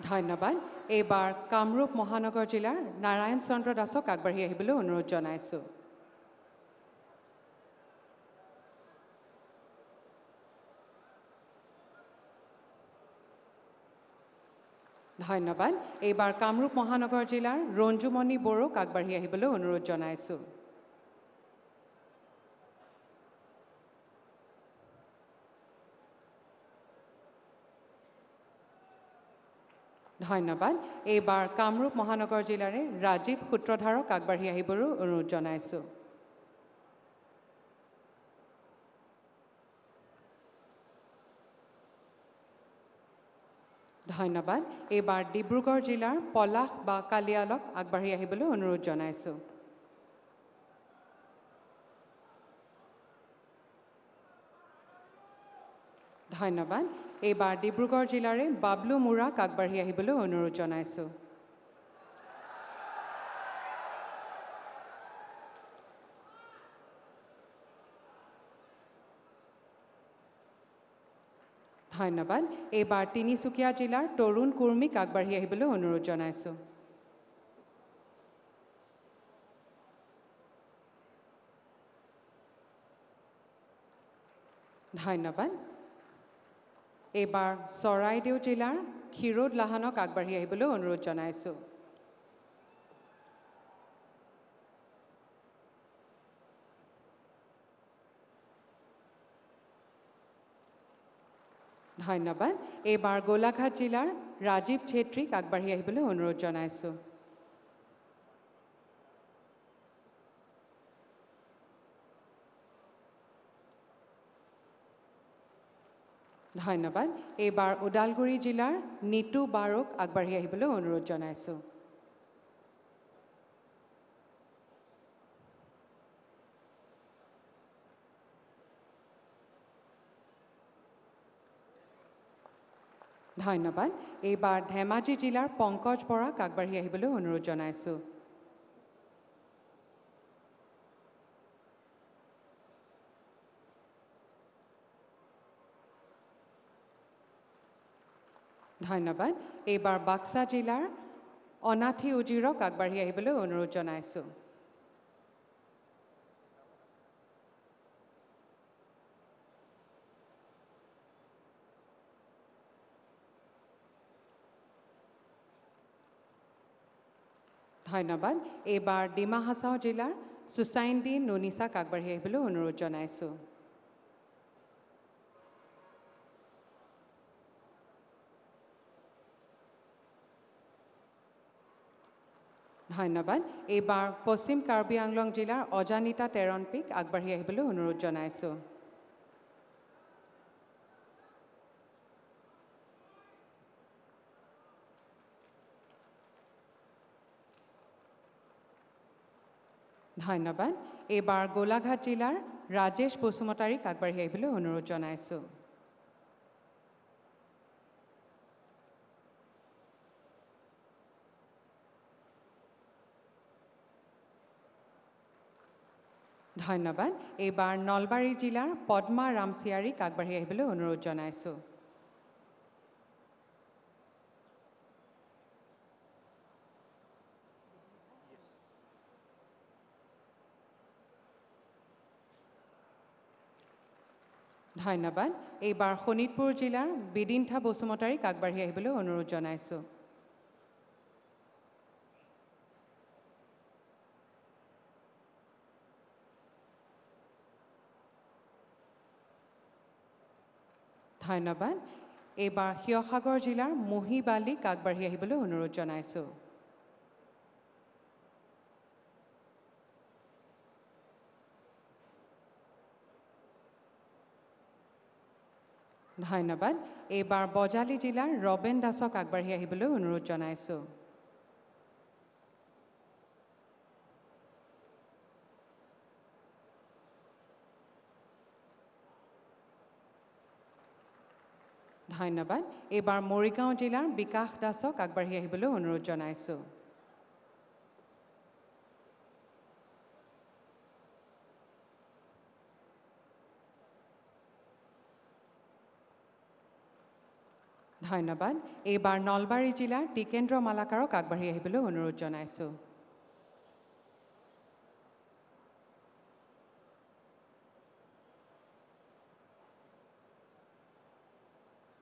ধন্যবাদ। এইবাৰ কামৰূপ মহানগৰ জিলাৰ নাৰায়ণ চন্দ্ৰ দাসক আগবাঢ়ি আহিবলৈ অনুৰোধ জনাইছোঁ। ধন্যবাদ। এইবাৰ কামৰূপ মহানগৰ জিলাৰ ৰঞ্জুমণি বড়োক আগবাঢ়ি আহিবলৈ অনুৰোধ জনাইছোঁ। ধন্যবাদ। এইবাৰ কামৰূপ মহানগৰ জিলাৰে ৰাজীৱ সূত্ৰধাৰক আগবাঢ়ি আহিবলৈ অনুৰোধ জনাইছোঁ। ধন্যবাদ। এইবাৰ ডিব্ৰুগড় জিলাৰ পলাশ বা কালিয়ালক আগবাঢ়ি আহিবলৈ অনুৰোধ জনাইছোঁ। ধন্যবাদ। এইবাৰ ডিব্ৰুগড় জিলাৰে বাবলু মুৰাক আগবাঢ়ি আহিবলৈ অনুৰোধ জনাইছোঁ। ধন্যবাদ। এইবাৰ তিনিচুকীয়া জিলাৰ তৰুণ কুৰ্মীক আগবাঢ়ি আহিবলৈ অনুৰোধ জনাইছোঁ। ধন্যবাদ। এইবাৰ চৰাইদেউ জিলাৰ ক্ষীৰোদ লাহানক আগবাঢ়ি আহিবলৈ অনুৰোধ জনাইছোঁ। ধন্যবাদ। এইবাৰ গোলাঘাট জিলাৰ ৰাজীৱ ছেত্ৰীক আগবাঢ়ি আহিবলৈ অনুৰোধ জনাইছোঁ। ধন্যবাদ। এইবাৰ ওদালগুৰি জিলাৰ নিতু বাৰক আগবাঢ়ি আহিবলৈ অনুৰোধ জনাইছোঁ। ধন্যবাদ। এইবাৰ ধেমাজি জিলাৰ পংকজ বৰাক আগবাঢ়ি আহিবলৈ অনুৰোধ জনাইছোঁ। ধন্যবাদ। এইবাৰ বাক্সা জিলাৰ অনাথি উজিৰক আগবাঢ়ি আহিবলৈ অনুৰোধ জনাইছোঁ। ধন্যবাদ। এইবাৰ ডিমা হাছাও জিলাৰ সুচাইন্দী নুনিছাক আগবাঢ়ি আহিবলৈ অনুৰোধ জনাইছোঁ। ধন্যবাদ। এইবাৰ পশ্চিম কাৰ্বি আংলং জিলাৰ অজানিতা তেৰণপিক আগবাঢ়ি আহিবলৈ অনুৰোধ জনাইছোঁ। ধন্যবাদ। এইবাৰ গোলাঘাট জিলাৰ ৰাজেশ বসুমতাৰীক আগবাঢ়ি আহিবলৈ অনুৰোধ জনাইছোঁ। ধন্যবাদ। এইবাৰ নলবাৰী জিলাৰ পদ্মা ৰামচিয়াৰীক আগবাঢ়ি আহিবলৈ অনুৰোধ জনাইছোঁ। ধন্যবাদ। এইবাৰ শোণিতপুৰ জিলাৰ বিদিন্থা বসুমতাৰীক আগবাঢ়ি আহিবলৈ অনুৰোধ জনাইছোঁ। ধন্যবাদ। এইবাৰ শিৱসাগৰ জিলাৰ মহিবালিক আগবাঢ়ি আহিবলৈ অনুৰোধ জনাইছোঁ। ধন্যবাদ। এইবাৰ বজালী জিলাৰ ৰবেন দাসক আগবাঢ়ি আহিবলৈ অনুৰোধ জনাইছোঁ। ধন্যবাদ। এইবাৰ মৰিগাঁও জিলাৰ বিকাশ দাসক আগবাঢ়ি আহিবলৈ অনুৰোধ জনাইছোঁ। ধন্যবাদ। এইবাৰ নলবাৰী জিলাৰ টিকেন্দ্ৰ মালাকাৰক আগবাঢ়ি আহিবলৈ অনুৰোধ জনাইছোঁ।